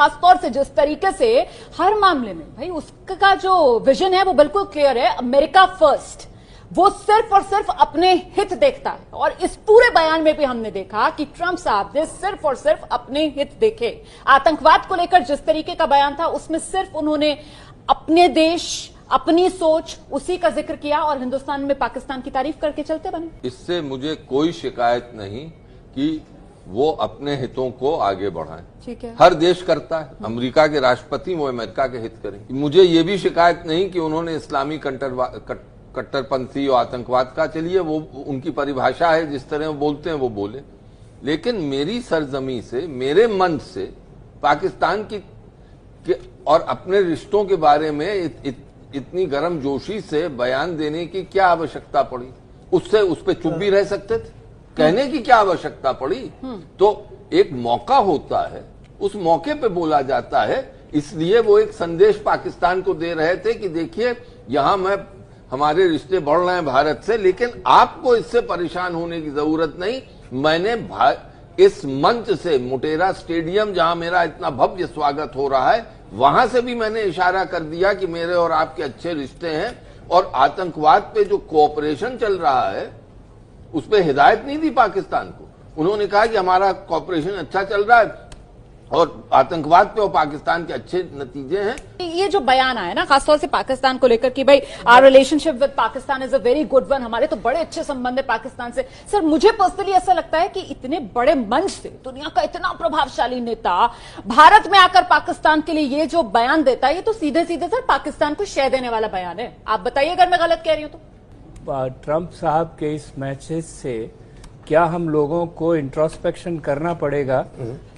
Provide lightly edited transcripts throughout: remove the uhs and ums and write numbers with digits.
खासतौर से जिस तरीके से हर मामले में भाई उसका जो विजन है वो बिल्कुल क्लियर है, अमेरिका फर्स्ट। वो सिर्फ और सिर्फ अपने हित देखता है और इस पूरे बयान में भी हमने देखा कि ट्रंप साहब ने सिर्फ और सिर्फ अपने हित देखे। आतंकवाद को लेकर जिस तरीके का बयान था उसमें सिर्फ उन्होंने अपने देश, अपनी सोच, उसी का जिक्र किया और हिंदुस्तान में पाकिस्तान की तारीफ करके चलते बने। इससे मुझे कोई शिकायत नहीं कि वो अपने हितों को आगे बढ़ाएं। ठीक है, हर देश करता है। अमेरिका के राष्ट्रपति वो अमेरिका के हित करें। मुझे ये भी शिकायत नहीं कि उन्होंने इस्लामी कट्टरपंथी और आतंकवाद का, चलिए वो उनकी परिभाषा है, जिस तरह वो बोलते हैं वो बोले, लेकिन मेरी सरजमी से, मेरे मन से पाकिस्तान की और अपने रिश्तों के बारे में इतनी गर्मजोशी से बयान देने की क्या आवश्यकता पड़ी? उससे उस पर चुप भी रह सकते थे, कहने की क्या आवश्यकता पड़ी? तो एक मौका होता है, उस मौके पे बोला जाता है। इसलिए वो एक संदेश पाकिस्तान को दे रहे थे कि देखिए यहां हमारे रिश्ते बढ़ रहे हैं भारत से, लेकिन आपको इससे परेशान होने की जरूरत नहीं। मैंने इस मंच से, मोटेरा स्टेडियम जहां मेरा इतना भव्य स्वागत हो रहा है, वहां से भी मैंने इशारा कर दिया कि मेरे और आपके अच्छे रिश्ते हैं, और आतंकवाद पे जो कोऑपरेशन चल रहा है उस पर हिदायत नहीं दी पाकिस्तान को। उन्होंने कहा कि हमारा कोऑपरेशन अच्छा चल रहा है और आतंकवाद पे और पाकिस्तान के अच्छे नतीजे हैं। ये जो बयान आया ना खासतौर से पाकिस्तान को लेकर कि भाई our relationship with Pakistan is a very good one, हमारे तो बड़े अच्छे संबंध है पाकिस्तान से। सर मुझे पर्सनली ऐसा लगता है कि इतने बड़े मंच से दुनिया का इतना प्रभावशाली नेता भारत में आकर पाकिस्तान के लिए ये जो बयान देता है, ये तो सीधे सीधे सर पाकिस्तान को शय देने वाला बयान है। आप बताइए अगर मैं गलत कह रही हूं तो। ट्रंप साहब के इस मैसेज से क्या हम लोगों को इंट्रोस्पेक्शन करना पड़ेगा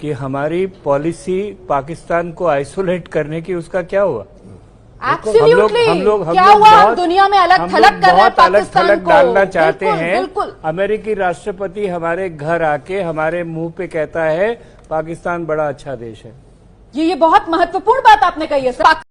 कि हमारी पॉलिसी पाकिस्तान को आइसोलेट करने की, उसका क्या हुआ? हम लोग क्या हुआ? दुनिया में अलग थलग कर रहे हैं, अलग थलग डालना चाहते हैं। बिल्कुल। अमेरिकी राष्ट्रपति हमारे घर आके हमारे मुंह पे कहता है पाकिस्तान बड़ा अच्छा देश है। ये बहुत महत्वपूर्ण बात आपने कही है सर।